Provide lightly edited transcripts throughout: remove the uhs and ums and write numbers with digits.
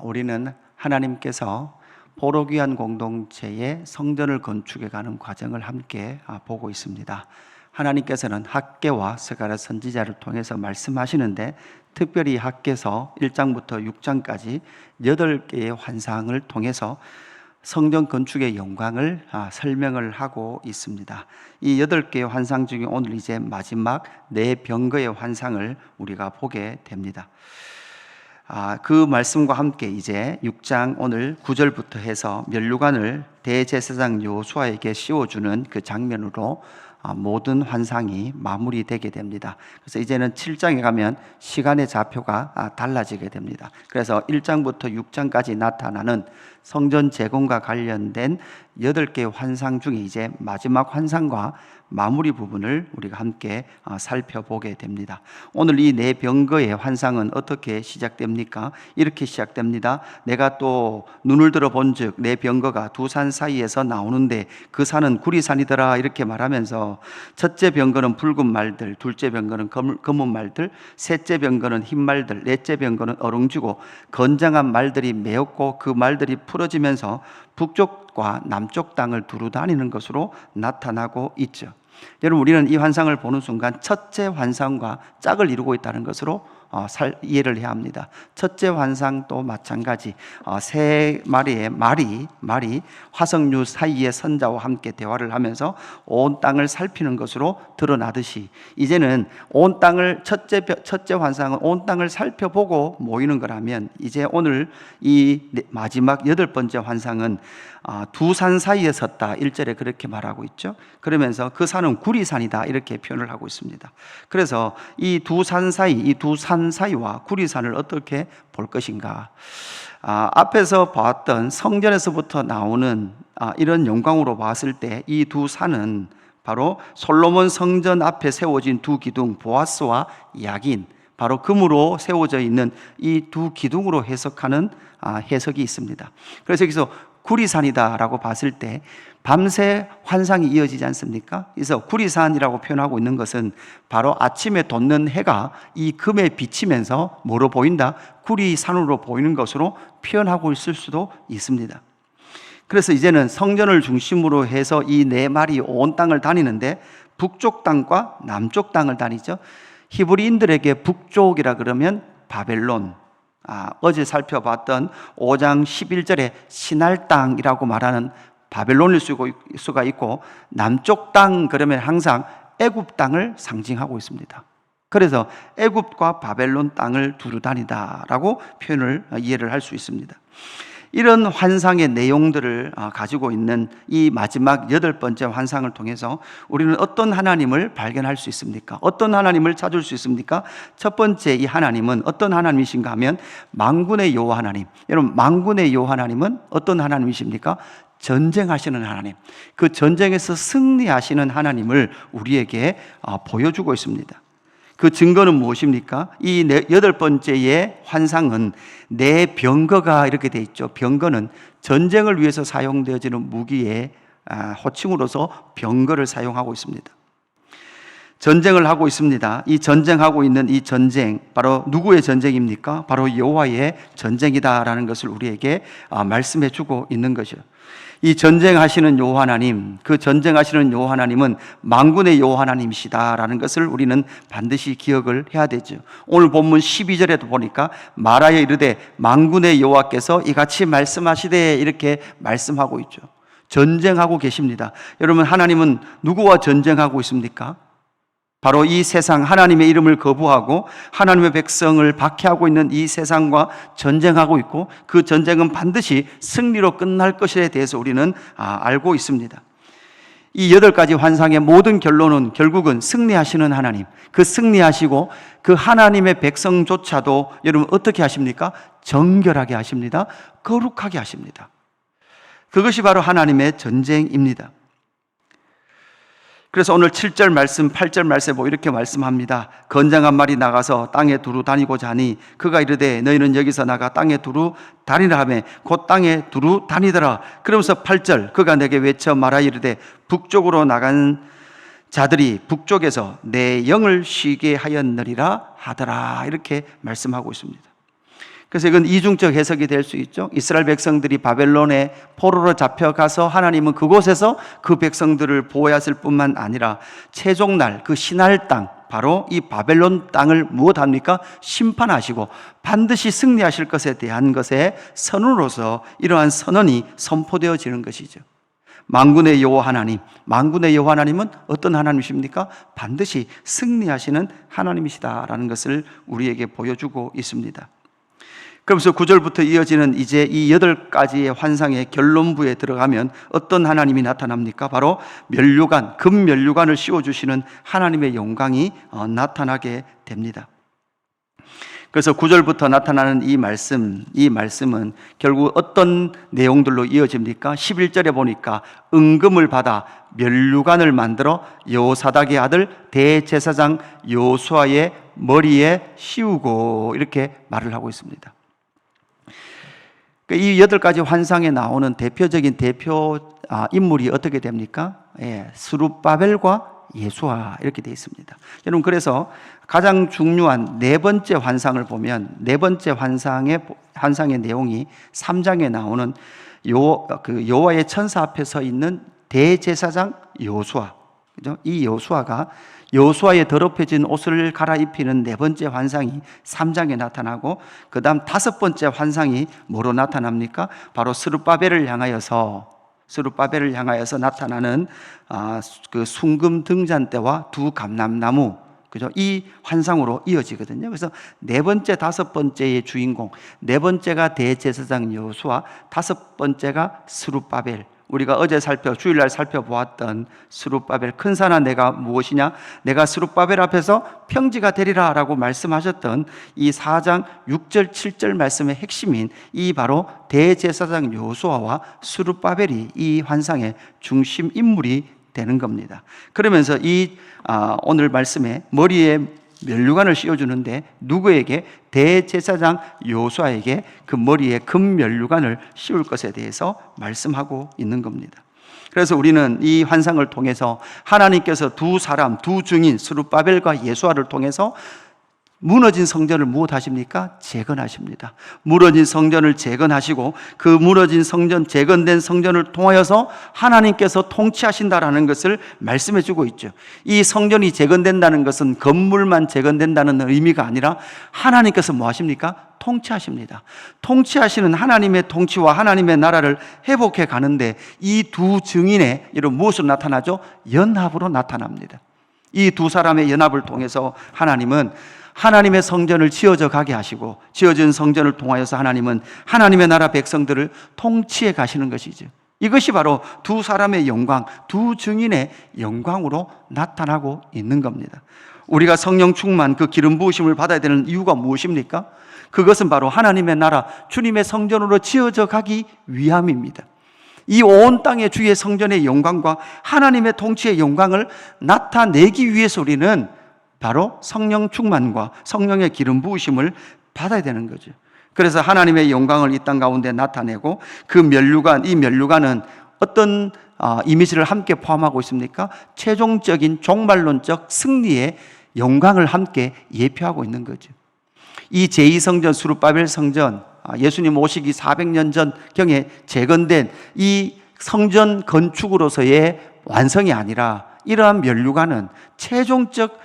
우리는 하나님께서 보로귀한 공동체의 성전을 건축해 가는 과정을 함께 보고 있습니다. 하나님께서는 학개와 스가랴 선지자를 통해서 말씀하시는데, 특별히 학개서 1장부터 6장까지 8개의 환상을 통해서 성전 건축의 영광을 설명을 하고 있습니다. 이 8개의 환상 중에 오늘 이제 마지막 4병거의 환상을 우리가 보게 됩니다. 그 말씀과 함께 이제 6장 오늘 9절부터 해서 면류관을 대제사장 여호수아에게 씌워주는 그 장면으로 모든 환상이 마무리되게 됩니다. 그래서 이제는 7장에 가면 시간의 좌표가 달라지게 됩니다. 그래서 1장부터 6장까지 나타나는 성전 재건과 관련된 8개의 환상 중에 이제 마지막 환상과 마무리 부분을 우리가 함께 살펴보게 됩니다. 오늘 이 4병거의 환상은 어떻게 시작됩니까? 이렇게 시작됩니다. 내가 또 눈을 들어 본즉 내 병거가 두 산 사이에서 나오는데 그 산은 구리산이더라, 이렇게 말하면서 첫째 병거는 붉은 말들, 둘째 병거는 검은 말들, 셋째 병거는 흰 말들, 넷째 병거는 어룽지고 건장한 말들이 메었고 그 말들이 풀어지면서 북쪽과 남쪽 땅을 두루 다니는 것으로 나타나고 있죠. 여러분, 우리는 이 환상을 보는 순간 첫째 환상과 짝을 이루고 있다는 것으로 이해를 해야 합니다. 첫째 환상도 마찬가지, 세 마리의 말이 화석류 사이의 선자와 함께 대화를 하면서 온 땅을 살피는 것으로 드러나듯이, 이제는 온 땅을 첫째 환상은 온 땅을 살펴보고 모이는 거라면, 이제 오늘 이 마지막 8번째 환상은 두 산 사이에 섰다, 1절에 그렇게 말하고 있죠. 그러면서 그 산은 구리산이다, 이렇게 표현을 하고 있습니다. 그래서 이 두 산 사이와 구리산을 어떻게 볼 것인가? 앞에서 봤던 성전에서부터 나오는 이런 영광으로 봤을 때 이 두 산은 바로 솔로몬 성전 앞에 세워진 두 기둥 보아스와 야긴, 바로 금으로 세워져 있는 이 두 기둥으로 해석하는 해석이 있습니다. 그래서 여기서 구리산이다라고 봤을 때 밤새 환상이 이어지지 않습니까? 그래서 구리산이라고 표현하고 있는 것은 바로 아침에 돋는 해가 이 금에 비치면서 뭐로 보인다? 구리산으로 보이는 것으로 표현하고 있을 수도 있습니다. 그래서 이제는 성전을 중심으로 해서 이 4마리 온 땅을 다니는데, 북쪽 땅과 남쪽 땅을 다니죠. 히브리인들에게 북쪽이라 그러면 바벨론, 어제 살펴봤던 5장 11절에 신할 땅이라고 말하는 바벨론일 수가 있고, 남쪽 땅 그러면 항상 애굽 땅을 상징하고 있습니다. 그래서 애굽과 바벨론 땅을 두루 다니다라고 표현을 이해를 할 수 있습니다. 이런 환상의 내용들을 가지고 있는 이 마지막 8번째 환상을 통해서 우리는 어떤 하나님을 발견할 수 있습니까? 어떤 하나님을 찾을 수 있습니까? 첫 번째, 이 하나님은 어떤 하나님이신가 하면 만군의 여호와 하나님. 여러분, 만군의 여호와 하나님은 어떤 하나님이십니까? 전쟁하시는 하나님, 그 전쟁에서 승리하시는 하나님을 우리에게 보여주고 있습니다. 그 증거는 무엇입니까? 이 8번째의 환상은 4병거가 이렇게 되어 있죠. 병거는 전쟁을 위해서 사용되어지는 무기의 호칭으로서 병거를 사용하고 있습니다. 전쟁을 하고 있습니다. 이 전쟁하고 있는 이 전쟁, 바로 누구의 전쟁입니까? 바로 여호와의 전쟁이다라는 것을 우리에게 말씀해 주고 있는 것이죠. 이 전쟁하시는 여호와 하나님, 그 전쟁하시는 여호와 하나님은 만군의 여호와 하나님이시다라는 것을 우리는 반드시 기억을 해야 되죠. 오늘 본문 12절에도 보니까 말하여 이르되 만군의 여호와께서 이같이 말씀하시되, 이렇게 말씀하고 있죠. 전쟁하고 계십니다. 여러분, 하나님은 누구와 전쟁하고 있습니까? 바로 이 세상, 하나님의 이름을 거부하고 하나님의 백성을 박해하고 있는 이 세상과 전쟁하고 있고, 그 전쟁은 반드시 승리로 끝날 것에 대해서 우리는 알고 있습니다. 이 8가지 환상의 모든 결론은 결국은 승리하시는 하나님, 그 승리하시고 그 하나님의 백성조차도 여러분 어떻게 하십니까? 정결하게 하십니다. 거룩하게 하십니다. 그것이 바로 하나님의 전쟁입니다. 그래서 오늘 7절 말씀, 8절 말씀에 이렇게 말씀합니다. 건장한 말이 나가서 땅에 두루 다니고자 하니 그가 이르되 너희는 여기서 나가 땅에 두루 다니라 하매 곧 땅에 두루 다니더라. 그러면서 8절, 그가 내게 외쳐 말하여 이르되 북쪽으로 나간 자들이 북쪽에서 내 영을 쉬게 하였느리라 하더라, 이렇게 말씀하고 있습니다. 그래서 이건 이중적 해석이 될 수 있죠. 이스라엘 백성들이 바벨론에 포로로 잡혀가서 하나님은 그곳에서 그 백성들을 보호하실 뿐만 아니라 최종날 그 신할 땅, 바로 이 바벨론 땅을 무엇합니까? 심판하시고 반드시 승리하실 것에 대한 것의 선언으로서 이러한 선언이 선포되어지는 것이죠. 만군의 여호와 하나님, 만군의 여호와 하나님은 어떤 하나님이십니까? 반드시 승리하시는 하나님이시다라는 것을 우리에게 보여주고 있습니다. 그러면서 9절부터 이어지는 이제 이 8가지의 환상의 결론부에 들어가면 어떤 하나님이 나타납니까? 바로 면류관, 금면류관을 씌워주시는 하나님의 영광이 나타나게 됩니다. 그래서 9절부터 나타나는 이 말씀은 결국 어떤 내용들로 이어집니까? 11절에 보니까 은금을 받아 면류관을 만들어 여호사닥의 아들 대제사장 여호수아의 머리에 씌우고 이렇게 말을 하고 있습니다. 이 8가지 환상에 나오는 대표적인 인물이 어떻게 됩니까? 스룹바벨과 예수아 이렇게 되어 있습니다. 여러분, 그래서 가장 중요한 네 번째 환상을 보면 네 번째 환상의 내용이 3장에 나오는 여호와의 천사 앞에 서 있는 대제사장 여호수아, 그죠? 이 여호수아의 더럽혀진 옷을 갈아입히는 네 번째 환상이 3장에 나타나고, 그 다음 5번째 환상이 뭐로 나타납니까? 바로 스룹바벨을 향하여서 나타나는 그 순금 등잔대와 두 감람나무, 그죠? 이 환상으로 이어지거든요. 그래서 네 번째, 5번째의 주인공, 네 번째가 대제사장 여호수아, 5번째가 스룹바벨. 우리가 어제 주일날 살펴보았던 스룹바벨, 큰 산아 내가 무엇이냐? 내가 스룹바벨 앞에서 평지가 되리라 라고 말씀하셨던 이 4장 6절 7절 말씀의 핵심인 이 바로 대제사장 여호수아와 스룹바벨이 이 환상의 중심 인물이 되는 겁니다. 그러면서 오늘 말씀에 머리에 면류관을 씌워주는데 누구에게? 대제사장 여호수아에게 그 머리에 금 면류관을 씌울 것에 대해서 말씀하고 있는 겁니다. 그래서 우리는 이 환상을 통해서 하나님께서 두 증인 스룹바벨과 예수아를 통해서 무너진 성전을 무엇하십니까? 재건하십니다. 무너진 성전을 재건하시고 그 무너진 성전, 재건된 성전을 통하여서 하나님께서 통치하신다라는 것을 말씀해 주고 있죠. 이 성전이 재건된다는 것은 건물만 재건된다는 의미가 아니라 하나님께서 뭐 하십니까? 통치하십니다. 통치하시는 하나님의 통치와 하나님의 나라를 회복해 가는데 이 두 증인의 이런 무엇으로 나타나죠? 연합으로 나타납니다. 이 두 사람의 연합을 통해서 하나님의 성전을 지어져 가게 하시고, 지어진 성전을 통하여서 하나님은 하나님의 나라 백성들을 통치해 가시는 것이죠. 이것이 바로 두 사람의 영광, 두 증인의 영광으로 나타나고 있는 겁니다. 우리가 성령 충만, 그 기름 부으심을 받아야 되는 이유가 무엇입니까? 그것은 바로 하나님의 나라, 주님의 성전으로 지어져 가기 위함입니다. 이 온 땅의 주의 성전의 영광과 하나님의 통치의 영광을 나타내기 위해서 우리는 바로 성령 충만과 성령의 기름 부으심을 받아야 되는 거죠. 그래서 하나님의 영광을 이 땅 가운데 나타내고, 그 이 면류관은 어떤 이미지를 함께 포함하고 있습니까? 최종적인 종말론적 승리의 영광을 함께 예표하고 있는 거죠. 이 제2성전 스룹바벨 성전, 예수님 오시기 400년 전경에 재건된 이 성전 건축으로서의 완성이 아니라, 이러한 면류관은 최종적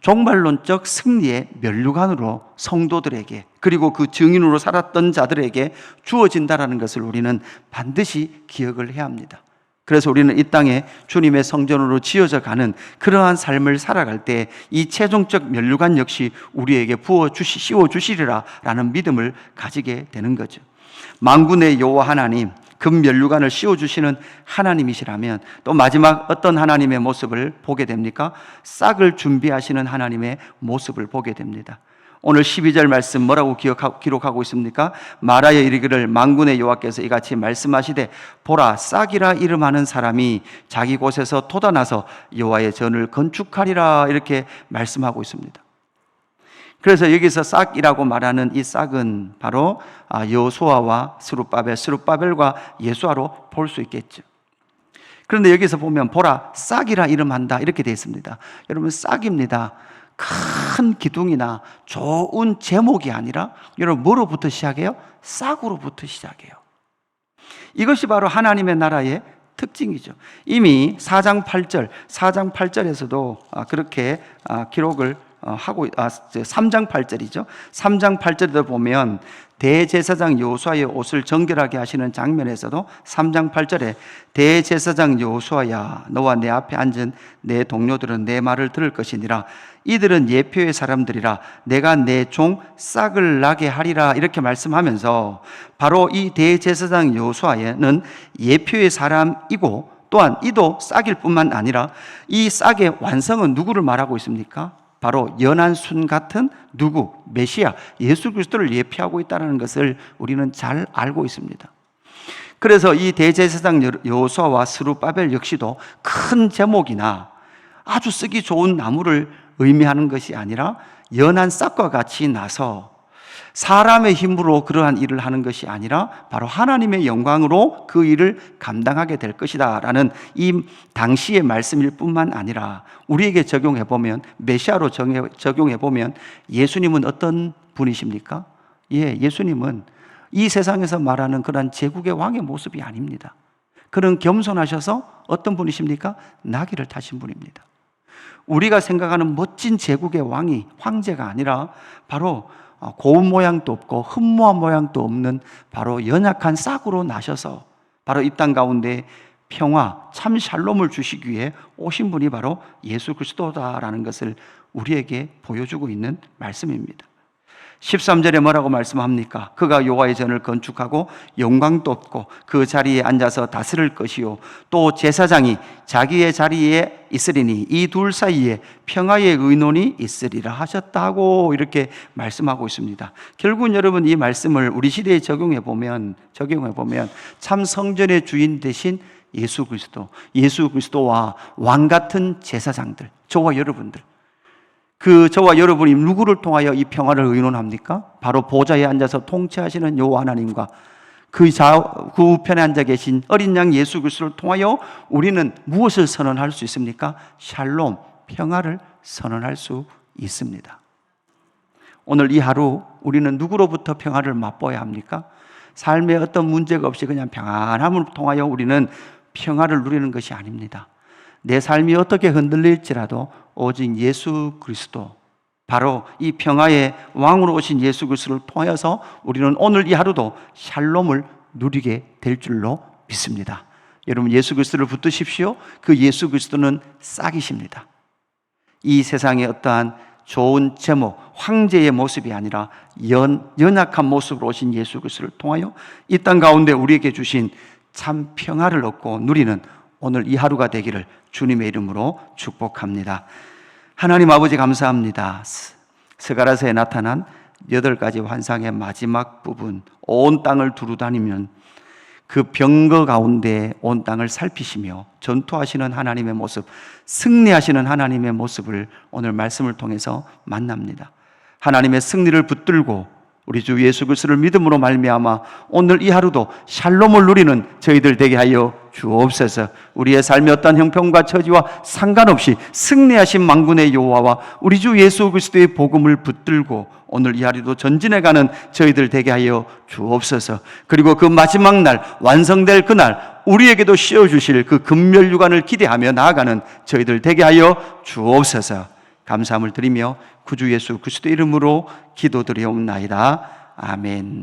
종말론적 승리의 면류관으로 성도들에게, 그리고 그 증인으로 살았던 자들에게 주어진다라는 것을 우리는 반드시 기억을 해야 합니다. 그래서 우리는 이 땅에 주님의 성전으로 지어져 가는 그러한 삶을 살아갈 때 이 최종적 면류관 역시 우리에게 씌워주시리라 라는 믿음을 가지게 되는 거죠. 만군의 여호와 하나님, 금 면류관을 씌워주시는 하나님이시라면 또 마지막 어떤 하나님의 모습을 보게 됩니까? 싹을 준비하시는 하나님의 모습을 보게 됩니다. 오늘 12절 말씀 뭐라고 기록하고 있습니까? 말하여 이르기를 만군의 여호와께서 이같이 말씀하시되 보라, 싹이라 이름하는 사람이 자기 곳에서 돋아나서 여호와의 전을 건축하리라, 이렇게 말씀하고 있습니다. 그래서 여기서 싹이라고 말하는 이 싹은 바로 여호수아와 스룹바벨과 예수아로 볼 수 있겠죠. 그런데 여기서 보면 보라, 싹이라 이름한다 이렇게 되어 있습니다. 여러분, 싹입니다. 큰 기둥이나 좋은 제목이 아니라 여러분 뭐로부터 시작해요? 싹으로부터 시작해요. 이것이 바로 하나님의 나라의 특징이죠. 이미 4장 8절에서도 그렇게 기록을 하고 3장 8절이죠. 3장 8절에도 보면 대제사장 여호수아의 옷을 정결하게 하시는 장면에서도 3장 8절에 대제사장 여호수아야 너와 내 앞에 앉은 내 동료들은 내 말을 들을 것이니라 이들은 예표의 사람들이라 내가 내 종 싹을 나게 하리라 이렇게 말씀하면서 바로 이 대제사장 여호수아는 예표의 사람이고 또한 이도 싹일 뿐만 아니라 이 싹의 완성은 누구를 말하고 있습니까? 바로 연한 순 같은 누구? 메시아, 예수 그리스도를 예표하고 있다는 것을 우리는 잘 알고 있습니다. 그래서 이 대제사장 여호수아와 스룹바벨 역시도 큰 제목이나 아주 쓰기 좋은 나무를 의미하는 것이 아니라 연한 싹과 같이 나서 사람의 힘으로 그러한 일을 하는 것이 아니라 바로 하나님의 영광으로 그 일을 감당하게 될 것이다 라는 이 당시의 말씀일 뿐만 아니라 우리에게 적용해보면 메시아로 적용해보면 예수님은 어떤 분이십니까? 예수님은 이 세상에서 말하는 그런 제국의 왕의 모습이 아닙니다. 그는 겸손하셔서 어떤 분이십니까? 나귀를 타신 분입니다. 우리가 생각하는 멋진 제국의 왕이 황제가 아니라 바로 고운 모양도 없고 흠모한 모양도 없는 바로 연약한 싹으로 나셔서 바로 이 땅 가운데 평화, 참 샬롬을 주시기 위해 오신 분이 바로 예수 그리스도다라는 것을 우리에게 보여주고 있는 말씀입니다. 13절에 뭐라고 말씀합니까? 그가 여호와의 전을 건축하고 영광도 없고 그 자리에 앉아서 다스릴 것이요 또 제사장이 자기의 자리에 있으리니 이 둘 사이에 평화의 의논이 있으리라 하셨다고 이렇게 말씀하고 있습니다. 결국은 여러분 이 말씀을 우리 시대에 적용해 보면 참 성전의 주인 되신 예수 그리스도와 왕 같은 제사장들, 저와 여러분들, 저와 여러분이 누구를 통하여 이 평화를 의논합니까? 바로 보좌에 앉아서 통치하시는 여호와 하나님과 그 우편에 앉아 계신 어린 양 예수 그리스도를 통하여 우리는 무엇을 선언할 수 있습니까? 샬롬, 평화를 선언할 수 있습니다. 오늘 이 하루 우리는 누구로부터 평화를 맛보아야 합니까? 삶에 어떤 문제가 없이 그냥 평안함을 통하여 우리는 평화를 누리는 것이 아닙니다. 내 삶이 어떻게 흔들릴지라도 오직 예수 그리스도, 바로 이 평화의 왕으로 오신 예수 그리스도를 통하여서 우리는 오늘 이 하루도 샬롬을 누리게 될 줄로 믿습니다. 여러분 예수 그리스도를 붙드십시오. 그 예수 그리스도는 싹이십니다. 이 세상에 어떠한 좋은 제목, 황제의 모습이 아니라 연약한 모습으로 오신 예수 그리스도를 통하여 이 땅 가운데 우리에게 주신 참 평화를 얻고 누리는 오늘 이 하루가 되기를 주님의 이름으로 축복합니다. 하나님 아버지 감사합니다. 스가랴서에 나타난 8가지 환상의 마지막 부분, 온 땅을 두루다니면 그 병거 가운데 온 땅을 살피시며 전투하시는 하나님의 모습, 승리하시는 하나님의 모습을 오늘 말씀을 통해서 만납니다. 하나님의 승리를 붙들고 우리 주 예수 그리스도를 믿음으로 말미암아 오늘 이 하루도 샬롬을 누리는 저희들 되게 하여 주옵소서. 우리의 삶의 어떤 형편과 처지와 상관없이 승리하신 만군의 여호와와 우리 주 예수 그리스도의 복음을 붙들고 오늘 이 하루도 전진해가는 저희들 되게 하여 주옵소서. 그리고 그 마지막 날 완성될 그날 우리에게도 씌워주실 그 금멸유관을 기대하며 나아가는 저희들 되게 하여 주옵소서. 감사함을 드리며 구주 예수 그리스도 이름으로 기도드리옵나이다. 아멘.